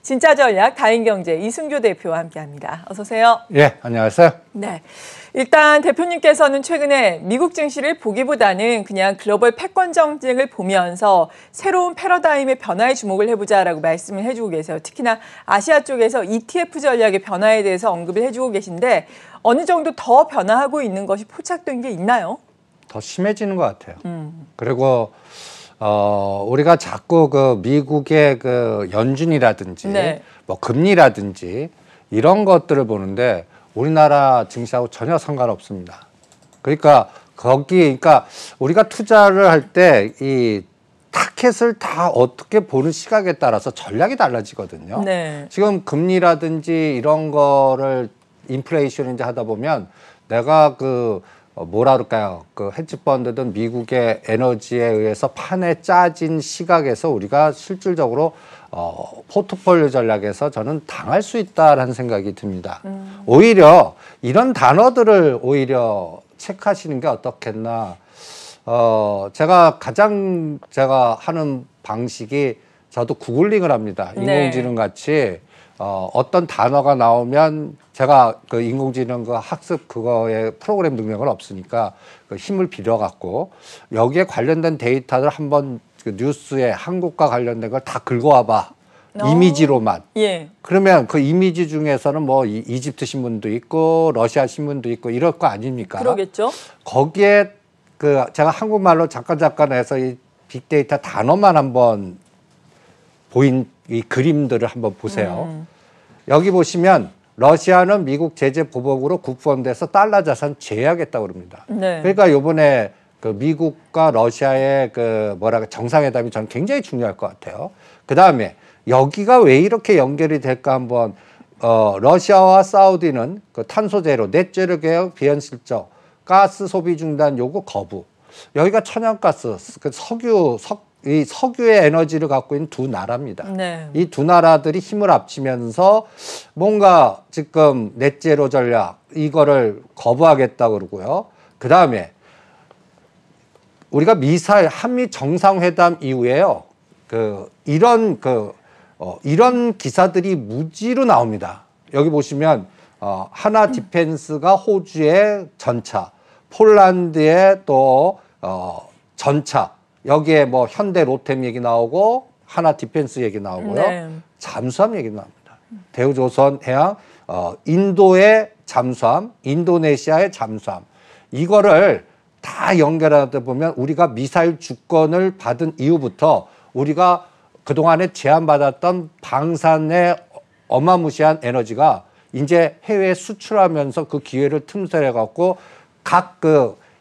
진짜 전략 다인경제 이승조 대표와 함께합니다. 어서 오세요. 예, 안녕하세요. 네, 일단 대표님께서는 최근에 미국 증시를 보기보다는 그냥 글로벌 패권 정책을 보면서 새로운 패러다임의 변화에 주목을 해보자라고 말씀을 해주고 계세요. 특히나 아시아 쪽에서 ETF 전략의 변화에 대해서 언급을 해주고 계신데 어느 정도 더 변화하고 있는 것이 포착된 게 있나요? 더 심해지는 것 같아요. 그리고 우리가 자꾸 그 미국의 그 연준이라든지 네. 뭐 금리라든지 이런 것들을 보는데 우리나라 증시하고 전혀 상관없습니다. 그러니까 그러니까 우리가 투자를 할 때 이 타켓을 다 어떻게 보는 시각에 따라서 전략이 달라지거든요. 네. 지금 금리라든지 이런 거를 인플레이션인지 하다 보면 내가 그 뭐라 그럴까요? 그 헤지펀드든 미국의 에너지에 의해서 판에 짜진 시각에서 우리가 실질적으로 포트폴리오 전략에서 저는 당할 수 있다라는 생각이 듭니다. 오히려 이런 단어들을 오히려 체크하시는 게 어떻겠나. 제가 하는 방식이 저도 구글링을 합니다. 인공지능 같이 어떤 단어가 나오면 제가 그 인공지능 그 학습 그거에 프로그램 능력은 없으니까 그 힘을 빌려갖고 여기에 관련된 데이터를 한번 그 뉴스에 한국과 관련된 걸 다 긁어와봐. 이미지로만. 예. 그러면 그 이미지 중에서는 뭐 이집트 신문도 있고 러시아 신문도 있고 이럴 거 아닙니까? 그러겠죠. 거기에 그 제가 한국말로 잠깐 해서 이 빅데이터 단어만 한번 보인 이 그림들을 한번 보세요. 여기 보시면 러시아는 미국 제재 보복으로 국부원돼서 달러 자산 제외하겠다고 그럽니다. 네. 그러니까 이번에 그 미국과 러시아의 그 정상회담이 저는 굉장히 중요할 것 같아요. 그 다음에 여기가 왜 이렇게 연결이 될까 한번 러시아와 사우디는 그 탄소 제로, 넷제로 개혁, 비현실적, 가스 소비 중단 요구 거부. 여기가 천연가스, 그 이 석유의 에너지를 갖고 있는 두 나라입니다. 네. 이 두 나라들이 힘을 합치면서 뭔가 지금 넷제로 전략 이거를 거부하겠다고 그러고요. 그 다음에 우리가 한미 정상회담 이후에요. 이런 기사들이 무지로 나옵니다. 여기 보시면 하나 디펜스가 호주의 전차, 폴란드의 또 전차. 여기에 뭐 현대 로템 얘기 나오고 하나 디펜스 얘기 나오고요. 네. 잠수함 얘기 나옵니다. 대우조선 해양, 인도의 잠수함, 인도네시아의 잠수함. 이거를 다 연결하다 보면 우리가 미사일 주권을 받은 이후부터 우리가 그동안에 제한받았던 방산의 어마무시한 에너지가 이제 해외에 수출하면서 그 기회를 틈새해 갖고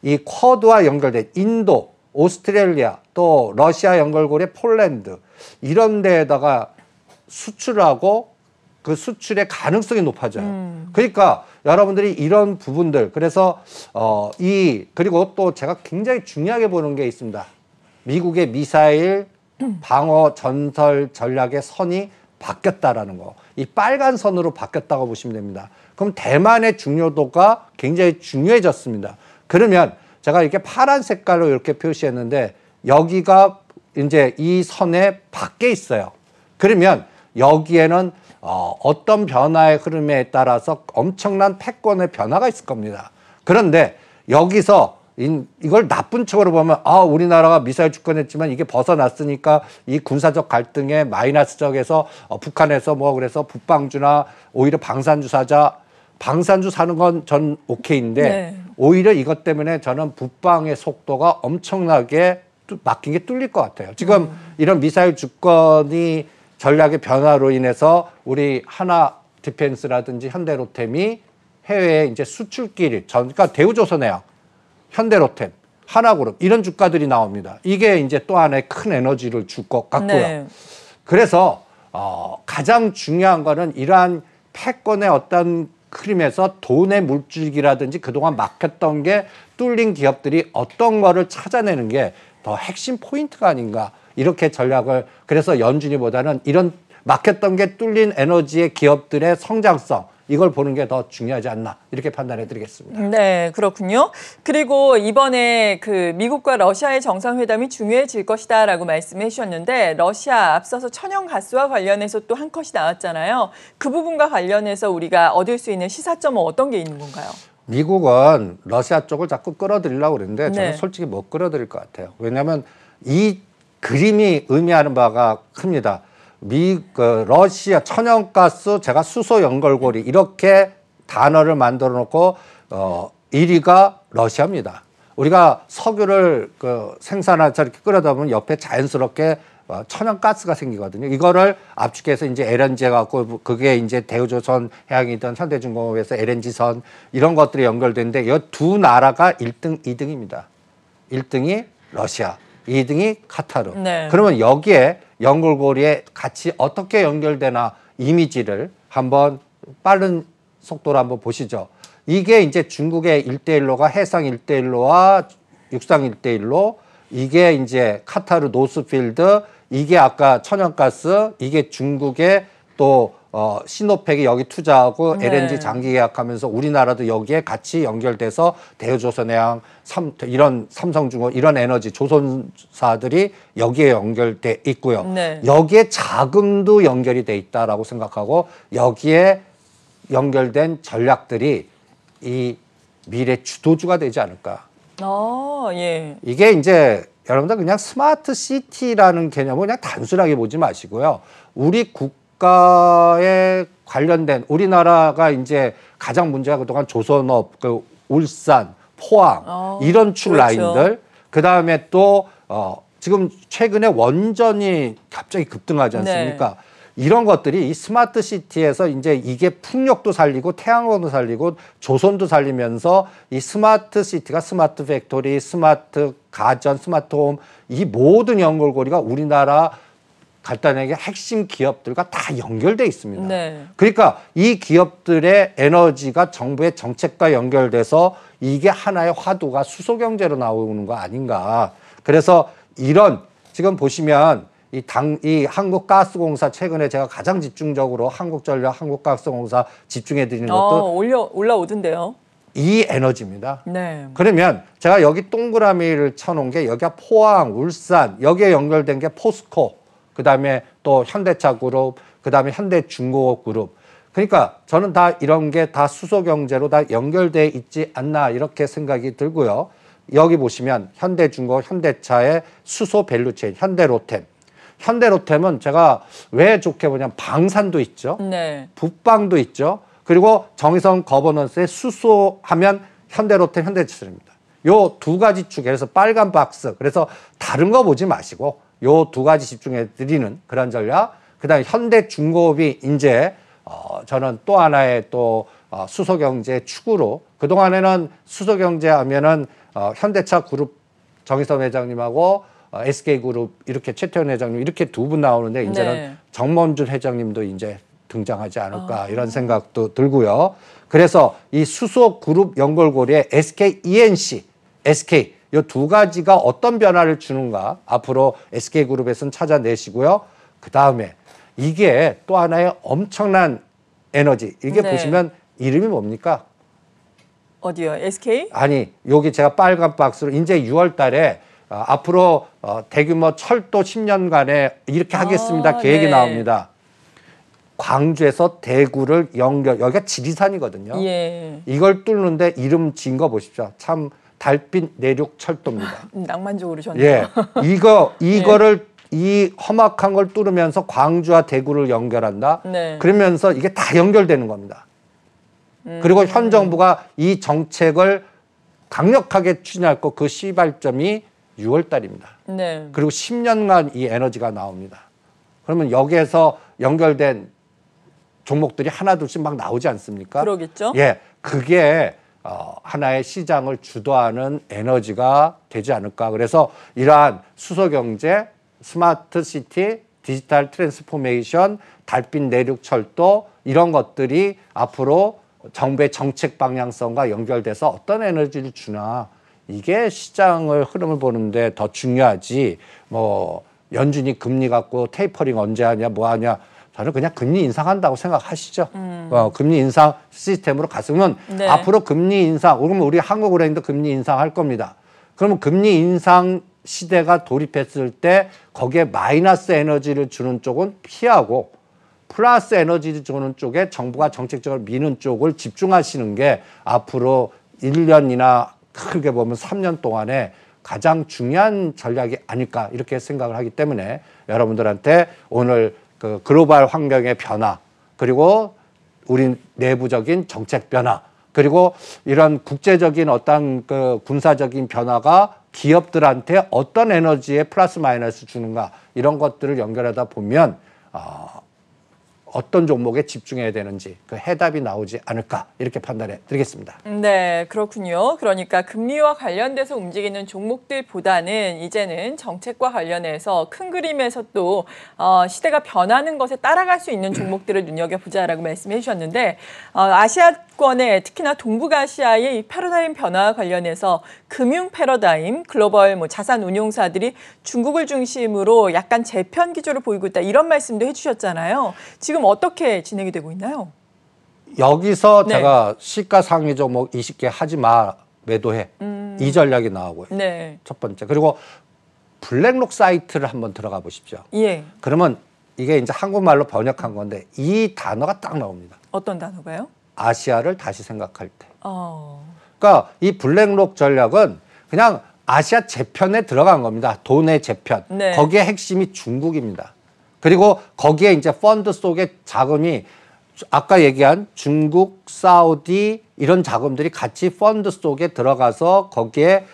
이 쿼드와 연결된 인도, 오스트레일리아 또 러시아 연결고리의 폴란드 이런 데에다가 수출하고 그 수출의 가능성이 높아져요. 그러니까 여러분들이 이런 부분들 그래서 그리고 또 제가 굉장히 중요하게 보는 게 있습니다. 미국의 미사일 방어 전설 전략의 선이 바뀌었다라는 거. 이 빨간 선으로 바뀌었다고 보시면 됩니다. 그럼 대만의 중요도가 굉장히 중요해졌습니다. 그러면 제가 이렇게 파란 색깔로 이렇게 표시했는데 여기가 이제 이 선의 밖에 있어요. 그러면 여기에는 어떤 변화의 흐름에 따라서 엄청난 패권의 변화가 있을 겁니다. 그런데 여기서 이걸 나쁜 쪽으로 보면 우리나라가 미사일 주권했지만 이게 벗어났으니까 이 군사적 갈등의 마이너스적에서 북한에서 뭐 그래서 북방주나 오히려 방산주 사자 방산주 사는 건 전 오케이인데 네. 오히려 이것 때문에 저는 북방의 속도가 엄청나게 막힌 게 뚫릴 것 같아요. 지금 이런 미사일 주권이 전략의 변화로 인해서 우리 하나 디펜스라든지 현대로템이 해외에 이제 수출길, 그러니까 대우조선해양, 현대로템, 하나그룹 이런 주가들이 나옵니다. 이게 이제 또 하나의 큰 에너지를 줄 것 같고요. 네. 그래서 가장 중요한 거는 이러한 패권의 어떤 흐름에서 돈의 물줄기라든지 그동안 막혔던 게 뚫린 기업들이 어떤 거를 찾아내는 게 더 핵심 포인트가 아닌가 이렇게 전략을 그래서 연준이보다는 이런 막혔던 게 뚫린 에너지의 기업들의 성장성 이걸 보는 게 더 중요하지 않나 이렇게 판단해 드리겠습니다. 네, 그렇군요. 그리고 이번에 그 미국과 러시아의 정상회담이 중요해질 것이다라고 말씀해 주셨는데 러시아 앞서서 천연가스와 관련해서 또 한 컷이 나왔잖아요. 그 부분과 관련해서 우리가 얻을 수 있는 시사점은 어떤 게 있는 건가요? 미국은 러시아 쪽을 자꾸 끌어들이려고 그러는데 저는 네. 솔직히 못 끌어들일 것 같아요. 왜냐하면 이 그림이 의미하는 바가 큽니다. 러시아 천연가스, 제가 수소 연결고리 이렇게 단어를 만들어 놓고 1위가 러시아입니다. 우리가 석유를 생산하자 이렇게 끓여다 보면 옆에 자연스럽게 천연가스가 생기거든요. 이거를 압축해서 이제 LNG 해갖고 그게 이제 대우조선 해양이든 현대중공업에서 LNG선 이런 것들이 연결되는데 이 두 나라가 1등, 2등입니다. 1등이 러시아, 2등이 카타르. 네. 그러면 여기에 연결고리에 같이 어떻게 연결되나 이미지를 한번 빠른 속도로 한번 보시죠. 이게 이제 중국의 1대1로가 해상 1대1로와 육상 1대1로 이게 이제 카타르 노스필드 이게 아까 천연가스 이게 중국의 또 시노펙이 여기 투자하고 네. LNG 장기 계약하면서 우리나라도 여기에 같이 연결돼서 대우조선해양 이런 삼성중공 이런 에너지 조선사들이 여기에 연결돼 있고요. 네. 여기에 자금도 연결이 돼 있다라고 생각하고 여기에 연결된 전략들이 이 미래 주도주가 되지 않을까. 예. 이게 이제 여러분들 그냥 스마트 시티라는 개념을 그냥 단순하게 보지 마시고요. 우리 국가에 관련된 우리나라가 이제 가장 문제가 그동안 조선업, 울산, 포항 이런 축 그렇죠. 라인들 그다음에 또 지금 최근에 원전이 갑자기 급등하지 않습니까? 네. 이런 것들이 이 스마트 시티에서 이제 이게 풍력도 살리고 태양광도 살리고 조선도 살리면서 이 스마트 시티가 스마트 팩토리, 스마트 가전, 스마트 홈 이 모든 연결고리가 우리나라 간단하게 핵심 기업들과 다 연결돼 있습니다. 네. 그러니까 이 기업들의 에너지가 정부의 정책과 연결돼서 이게 하나의 화두가 수소 경제로 나오는 거 아닌가. 그래서 이런 지금 보시면 이 한국가스공사 최근에 제가 가장 집중적으로 한국전력, 한국가스공사 집중해 드리는 것도 올라오던데요. 이 에너지입니다. 네. 그러면 제가 여기 동그라미를 쳐놓은 게 여기가 포항, 울산 여기에 연결된 게 포스코, 그다음에 또 현대차 그룹, 그다음에 현대중공업 그룹. 그러니까 저는 다 이런 게 다 수소 경제로 다 연결돼 있지 않나 이렇게 생각이 들고요. 여기 보시면 현대중공업, 현대차의 수소 밸류체인 현대로템. 현대로템은 제가 왜 좋게 보냐면 방산도 있죠. 네. 북방도 있죠. 그리고 정의성 거버넌스의 수소하면 현대로템, 현대차입니다. 요 두 가지 축에 그래서 빨간 박스. 그래서 다른 거 보지 마시고 요 두 가지 집중해 드리는 그런 전략. 그다음에 현대중공업이 이제 저는 또 하나의 또 수소경제 축으로 그동안에는 수소경제 하면은 현대차 그룹 정의선 회장님하고 SK그룹 이렇게 최태원 회장님 이렇게 두 분 나오는데 이제는 네. 정몽준 회장님도 이제 등장하지 않을까 이런 생각도 들고요. 그래서 이 수소 그룹 연결고리에 SK E&C, SK 이 두 가지가 어떤 변화를 주는가 앞으로 SK그룹에서는 찾아내시고요. 그 다음에 이게 또 하나의 엄청난 에너지. 이게 네. 보시면 이름이 뭡니까? 어디요? SK? 아니 여기 제가 빨간 박스로 이제 6월 달에 앞으로 대규모 철도 10년간에 이렇게 하겠습니다. 계획이 네. 나옵니다. 광주에서 대구를 여기가 지리산이거든요. 예. 이걸 뚫는데 이름 지은 거 보십시오. 참 달빛 내륙 철도입니다. 낭만적으로 좋네요. 예. 이거를 이 험악한 걸 뚫으면서 광주와 대구를 연결한다. 네. 그러면서 이게 다 연결되는 겁니다. 그리고 현 정부가 이 정책을 강력하게 추진할 거 그 시발점이 6월 달입니다. 네. 그리고 10년간 이 에너지가 나옵니다. 그러면 여기에서 연결된 종목들이 하나둘씩 막 나오지 않습니까? 그러겠죠. 예, 그게 하나의 시장을 주도하는 에너지가 되지 않을까. 그래서 이러한 수소 경제, 스마트 시티, 디지털 트랜스포메이션, 달빛 내륙 철도 이런 것들이 앞으로 정부의 정책 방향성과 연결돼서 어떤 에너지를 주나 이게 시장을 흐름을 보는데 더 중요하지 뭐 연준이 금리 갖고 테이퍼링 언제 하냐 뭐 하냐 저는 그냥 금리 인상한다고 생각하시죠. 금리 인상 시스템으로 갔으면 네. 앞으로 금리 인상, 그러면 우리 한국은행도 금리 인상할 겁니다. 그러면 금리 인상 시대가 돌입했을 때 거기에 마이너스 에너지를 주는 쪽은 피하고 플러스 에너지를 주는 쪽에 정부가 정책적으로 미는 쪽을 집중하시는 게 앞으로 1년이나 크게 보면 3년 동안에 가장 중요한 전략이 아닐까 이렇게 생각을 하기 때문에 여러분들한테 오늘 그 글로벌 환경의 변화 그리고 우리 내부적인 정책 변화 그리고 이런 국제적인 어떤 그 군사적인 변화가 기업들한테 어떤 에너지에 플러스 마이너스 주는가 이런 것들을 연결하다 보면 어떤 종목에 집중해야 되는지 그 해답이 나오지 않을까 이렇게 판단해 드리겠습니다. 네, 그렇군요. 그러니까 금리와 관련돼서 움직이는 종목들보다는 이제는 정책과 관련해서 큰 그림에서 또 시대가 변하는 것에 따라갈 수 있는 종목들을 눈여겨보자라고 말씀해 주셨는데 아시아권의 특히나 동북아시아의 이 패러다임 변화와 관련해서 금융 패러다임, 글로벌 자산 운용사들이 중국을 중심으로 약간 재편 기조를 보이고 있다 이런 말씀도 해주셨잖아요. 지금 어떻게 진행이 되고 있나요? 여기서 네. 제가 시가상위 종목 20개 하지 마 매도해 이 전략이 나오고요. 네. 첫 번째 그리고 블랙록 사이트를 한번 들어가 보십시오. 예. 그러면 이게 이제 한국말로 번역한 건데 이 단어가 딱 나옵니다. 어떤 단어가요? 아시아를 다시 생각할 때. 어. 그러니까 이 블랙록 전략은 그냥 아시아 재편에 들어간 겁니다. 돈의 재편. 네. 거기에 핵심이 중국입니다. 그리고 거기에 이제 펀드 속에 자금이 아까 얘기한 중국, 사우디 이런 자금들이 같이 펀드 속에 들어가서 거기에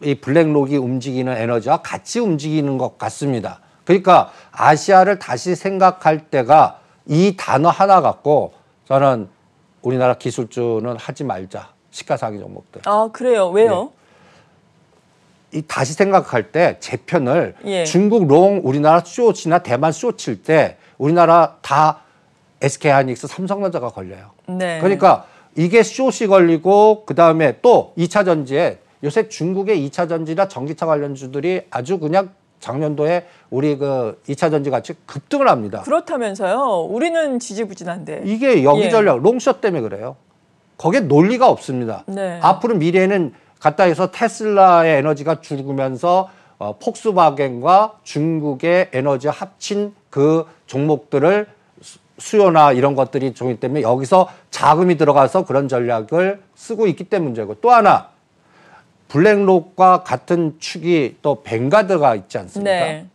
이 블랙록이 움직이는 에너지와 같이 움직이는 것 같습니다. 그러니까 아시아를 다시 생각할 때가 이 단어 하나 갖고 저는 우리나라 기술주는 하지 말자. 시가상위 종목들. 아, 그래요. 왜요? 이 다시 생각할 때 재편을 예. 중국 롱 우리나라 쇼치나 대만 쇼 칠 때 우리나라 다 SK하이닉스 삼성전자가 걸려요. 네. 그러니까 이게 숏이 걸리고 그다음에 또 2차 전지에 요새 중국의 2차 전지나 전기차 관련주들이 아주 그냥 작년도에 우리 그 2차 전지 같이 급등을 합니다. 그렇다면서요. 우리는 지지부진한데. 이게 여기 예. 전략 롱숏 때문에 그래요. 거기에 논리가 없습니다. 네. 앞으로 미래에는 갖다 해서 테슬라의 에너지가 죽으면서 폭스바겐과 중국의 에너지와 합친 그 종목들을 수요나 이런 것들이 종이 때문에 여기서 자금이 들어가서 그런 전략을 쓰고 있기 때문에 문제고 또 하나 블랙록과 같은 축이 또 뱅가드가 있지 않습니까? 네.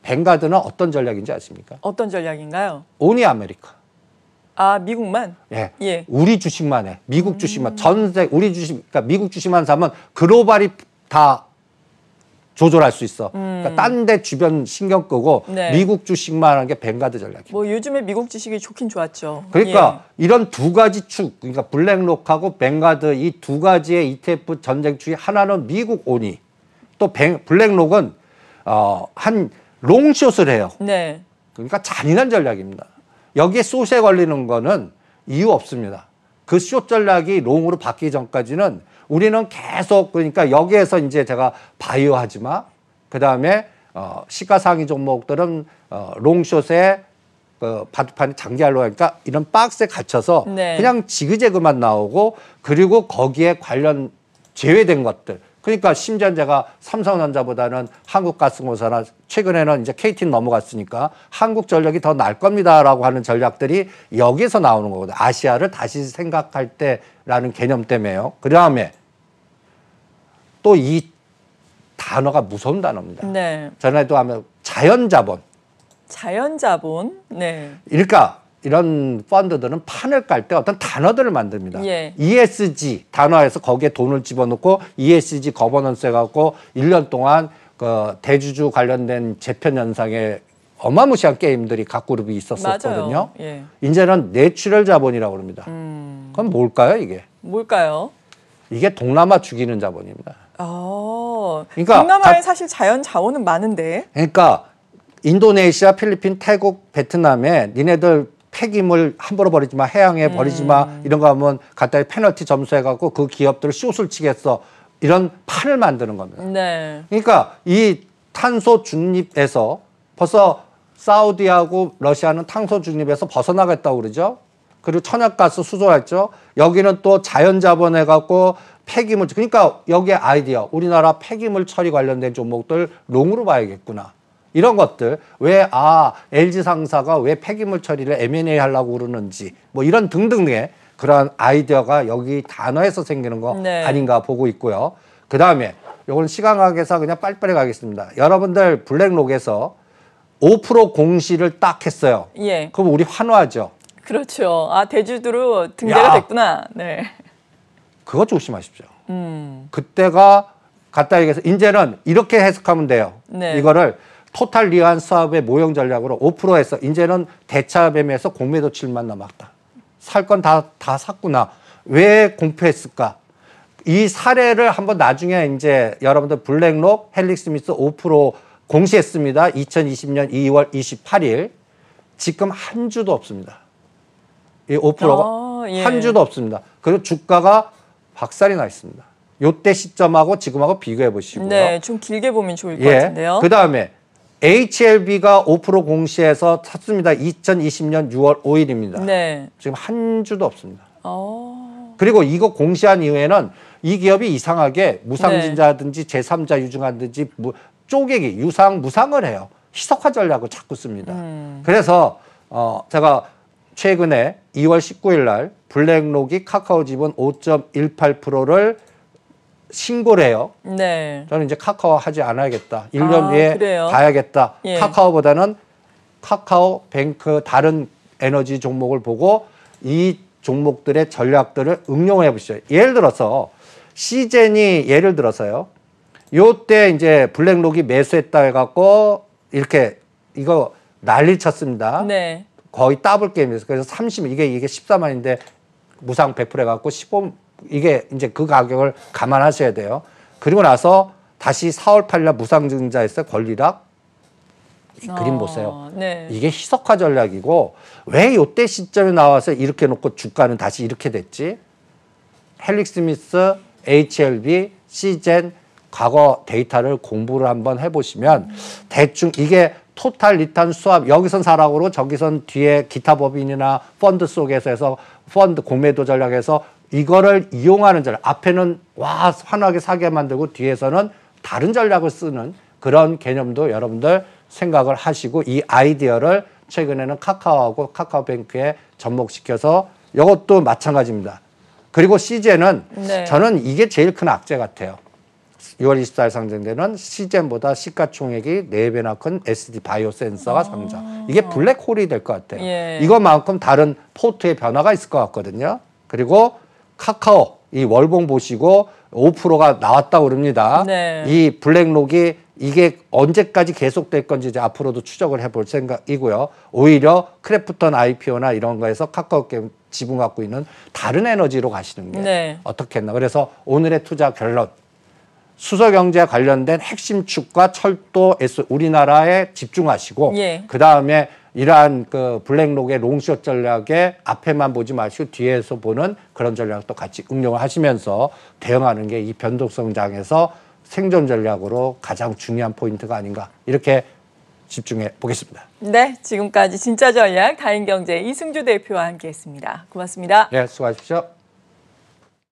뱅가드는 어떤 전략인지 아십니까? 어떤 전략인가요? 오니 아메리카. 아, 미국만? 예. 예. 우리 주식만 해. 미국 주식만. 전세, 우리 주식, 그러니까 미국 주식만 사면 글로벌이 다 조절할 수 있어. 그러니까 딴 데 주변 신경 끄고 네. 미국 주식만 하는 게 뱅가드 전략이에요. 뭐 요즘에 미국 주식이 좋긴 좋았죠. 그러니까 이런 두 가지 축, 그러니까 블랙록하고 뱅가드 이 두 가지의 ETF 전쟁축이 하나는 미국 오니, 또 블랙록은 한 롱숏을 해요. 네. 그러니까 잔인한 전략입니다. 여기에 숏에 걸리는 거는 이유 없습니다. 그 숏 전략이 롱으로 바뀌기 전까지는 우리는 계속 그러니까 여기에서 이제 제가 바이오 하지 마. 그다음에 시가상위 종목들은 롱숏에 바둑판이 장기알로 하니까 이런 박스에 갇혀서 네. 그냥 지그재그만 나오고 그리고 거기에 관련 제외된 것들. 그러니까 심지어 제가 삼성전자보다는 한국가스공사나 최근에는 이제 KT는 넘어갔으니까 한국전력이 더 나을 겁니다라고 하는 전략들이 여기서 나오는 거거든요. 아시아를 다시 생각할 때라는 개념 때문에요. 그 다음에 또 이 단어가 무서운 단어입니다. 네. 전에도 하면 자연자본. 자연자본. 네. 그러니까 이런 펀드들은 판을 깔 때 어떤 단어들을 만듭니다. 예. ESG 단어에서 거기에 돈을 집어넣고 ESG 거버넌스 해갖고 1년 동안 그 대주주 관련된 재편 현상에 어마무시한 게임들이 각 그룹이 있었었거든요. 맞아요. 예. 이제는 내추럴 자본이라고 그럽니다. 그럼 뭘까요, 이게? 뭘까요? 이게 동남아 죽이는 자본입니다. 그러니까 동남아에 사실 자연 자원은 많은데. 그러니까 인도네시아, 필리핀, 태국, 베트남에 니네들 폐기물 함부로 버리지 마, 해양에 버리지 마 이런 거 하면 갖다 페널티 점수해갖고 그 기업들을 숏을 치겠어. 이런 판을 만드는 겁니다. 네. 그러니까 이 탄소 중립에서 벌써 사우디하고 러시아는 탄소 중립에서 벗어나겠다고 그러죠. 그리고 천연가스 수소했죠. 여기는 또 자연자본 해갖고 폐기물, 그러니까 여기에 아이디어, 우리나라 폐기물 처리 관련된 종목들 롱으로 봐야겠구나. 이런 것들, 왜, LG 상사가 왜 폐기물 처리를 M&A 하려고 그러는지, 뭐 이런 등등의 그런 아이디어가 여기 단어에서 생기는 거 네. 아닌가 보고 있고요. 그 다음에, 요건 시간 관계상 그냥 빨리빨리 가겠습니다. 여러분들 블랙록에서 5% 공시를 딱 했어요. 예. 그럼 우리 환호하죠. 그렇죠. 대주주로 등재가 야. 됐구나. 네. 그거 조심하십시오. 그때가 갖다 얘기해서 이제는 이렇게 해석하면 돼요. 네. 이거를 토탈 리안 사업의 모형 전략으로 5%에서 이제는 대차뱀에서 공매도 7만 남았다. 살 건 다 샀구나. 왜 공표했을까? 이 사례를 한번 나중에 이제 여러분들 블랙록 헬릭스미스 5% 공시했습니다. 2020년 2월 28일. 지금 한 주도 없습니다. 이 5%가 예. 한 주도 없습니다. 그리고 주가가 박살이 나 있습니다. 요때 시점하고 지금하고 비교해 보시고요. 네, 좀 길게 보면 좋을 것 같은데요. 그 다음에 HLB가 5% 공시해서 샀습니다. 2020년 6월 5일입니다. 네. 지금 한 주도 없습니다. 어. 그리고 이거 공시한 이후에는 이 기업이 이상하게 무상증자든지 제3자 유증하든지 쪼개기, 유상, 무상을 해요. 희석화 전략을 자꾸 씁니다. 그래서 제가 최근에 2월 19일 날 블랙록이 카카오 지분 5.18%를 신고를 해요. 네. 저는 이제 카카오 하지 않아야겠다. 1년 뒤에 그래요? 봐야겠다. 예. 카카오보다는 카카오뱅크 다른 에너지 종목을 보고 이 종목들의 전략들을 응용해 보시죠. 예를 들어서 시젠이 예를 들어서요. 요때 이제 블랙록이 매수했다 해갖고 이렇게 이거 난리 쳤습니다. 네. 거의 더블 게임이었어요. 그래서 30, 이게 14만인데 무상 100% 해갖고 15, 이게 이제 그 가격을 감안하셔야 돼요. 그리고 나서 다시 4월 8일 날 무상증자했어요. 권리락. 이 그림 보세요. 네. 이게 희석화 전략이고 왜 요때 시점에 나와서 이렇게 놓고 주가는 다시 이렇게 됐지? 헬릭스미스, HLB, 시젠 과거 데이터를 공부를 한번 해보시면 대충 이게 토탈 리턴 수합 여기선 사락으로 저기선 뒤에 기타 법인이나 펀드 속에서 해서 펀드 공매도 전략에서 이거를 이용하는 전략. 앞에는 와 환하게 사게 만들고 뒤에서는 다른 전략을 쓰는 그런 개념도 여러분들 생각을 하시고 이 아이디어를 최근에는 카카오하고 카카오뱅크에 접목시켜서 이것도 마찬가지입니다. 그리고 시젠은 네. 저는 이게 제일 큰 악재 같아요. 6월 24일 상장되는 시젠보다 시가총액이 4배나 큰 SD 바이오 센서가 상장. 이게 블랙홀이 될 것 같아요. 예. 이것만큼 다른 포트의 변화가 있을 것 같거든요. 그리고 카카오 이 월봉 보시고 5%가 나왔다고 그럽니다. 네. 이 블랙록이 이게 언제까지 계속될 건지 이제 앞으로도 추적을 해볼 생각이고요. 오히려 크래프톤 IPO나 이런 거에서 카카오 게임 지분 갖고 있는 다른 에너지로 가시는 게 네. 어떻겠나. 그래서 오늘의 투자 결론. 수소경제에 관련된 핵심 축과 철도, 우리나라에 집중하시고 예. 그다음에 이러한 그 블랙록의 롱숏 전략의 앞에만 보지 마시고 뒤에서 보는 그런 전략도 같이 응용을 하시면서 대응하는 게 이 변동성 장에서 생존 전략으로 가장 중요한 포인트가 아닌가 이렇게 집중해 보겠습니다. 네, 지금까지 진짜 전략 다인경제 이승주 대표와 함께했습니다. 고맙습니다. 네, 수고하십시오.